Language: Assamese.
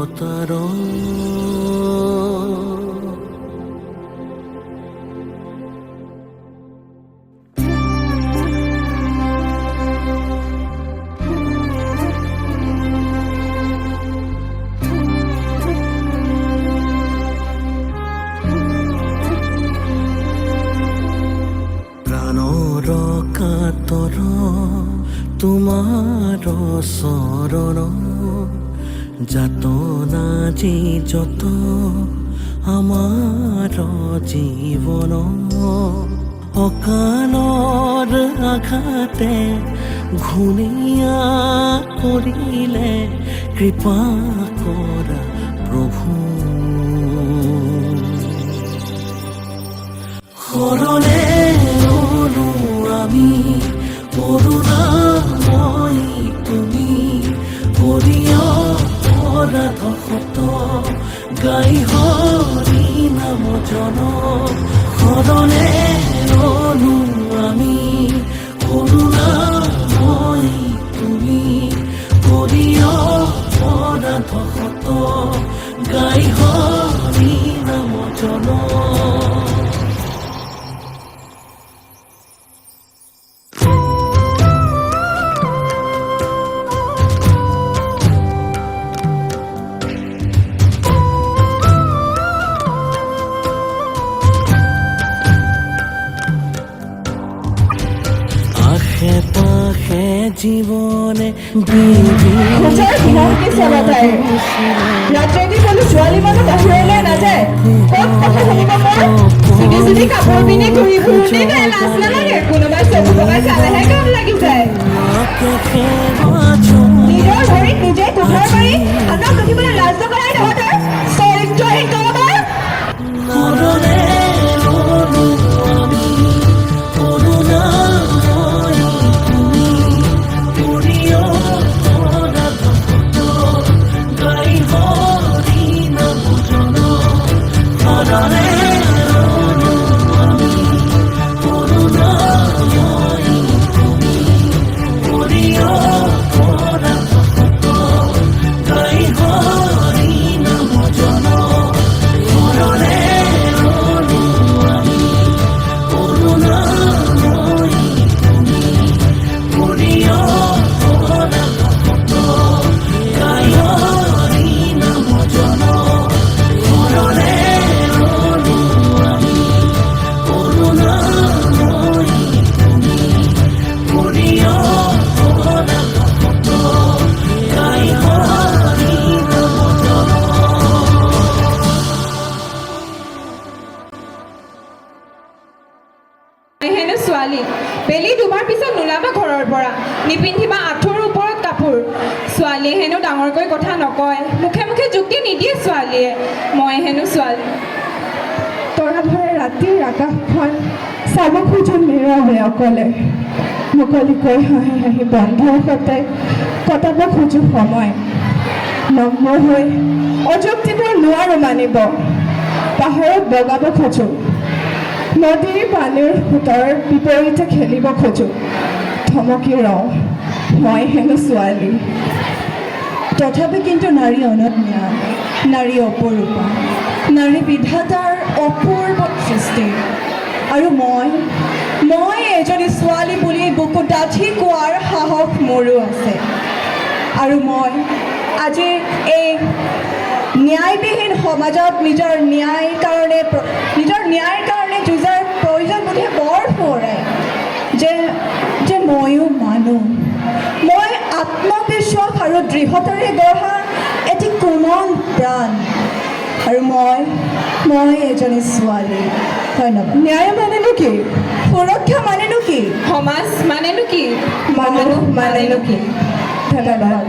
অৱতাৰ প্ৰাণৰ কাতৰ তোমাৰ চৰণ যাতনা যি যত আমাৰ জীৱন অকালৰ আঘাতে ঘূণীয়া কৰিলে কৃপা কৰা প্ৰভু শৰণে ললো আমি কৰোণাময়ী তুমি কৰিয় অপৰাধ শত গাই হৰি নাম জন শৰণে ললো আমি কৰোণাময়ী তুমি কৰিয় অপৰাধ শত গাই হৰি নাম জন পাশে জীবনে ৰাতি বোলো ছোৱালী মানুহ বাহিৰলৈ নাযায় ক'ত কথা শুনিব মই চিধি কাপোৰ পিন্ধি ঘূৰি ফুৰোঁতে তাই লাজ নালাগে কোনোবাই চকু পকাই চালেহে কাম লাগি যায় নিজৰ ভৰিত নিজে কোঠাৰ মাৰি আনক দেখিবলৈ লাজ নকৰাই তহঁতৰ চৰিত্ৰহীন কাৰোবাৰ বেলি দুবাৰ পিছত নোলাবা ঘৰৰ পৰা নিপিন্ধিবা আঁঠুৰ ওপৰত কাপোৰ ছোৱালীয়ে হেনো ডাঙৰকৈ কথা নকয় মুখে মুখে যুক্তি নিদিয়ে ছোৱালীয়ে মই হেনো ছোৱালী তৰা ভৰে ৰাতিৰ আকাশখন চাব খোজো নিৰৱে অকলে মুকলিকৈ হাঁহি হাঁহি বন্ধুৰ সৈতে কটাব খোজো সময় নম্বৰ হৈ অযুক্তিবোৰ নোৱাৰো মানিব পাহাৰত বগাব খোজো নদীৰ পানীৰ সোঁতৰ বিপৰীতে খেলিব খোজো ধমকি ৰওঁ মই হেনো ছোৱালী তথাপি কিন্তু নাৰী অনন্যা নাৰী অপৰূপা নাৰী বিধাতাৰ অপূৰ্ব সৃষ্টি আৰু মই এজনী ছোৱালী বুলি বুকু ডাঠি কোৱাৰ সাহস মোৰো আছে আৰু মই আজি এই ন্যায়বিহীন সমাজত নিজৰ ন্যায়ৰ কাৰণে যুঁজাৰ প্ৰয়োজন বোধে বৰ সোঁৱৰাই যে ময়ো মানো মই আত্মবিশ্বাস আৰু দৃঢ়তাৰে গঢ়া এটি কোমল প্ৰাণ আৰু মই এজনী ছোৱালী ধন্যবাদ ন্যায় মানেনো কি সুৰক্ষা মানেনো কি সমাজ মানেনো কি মানুহ মানেনো কি ধন্যবাদ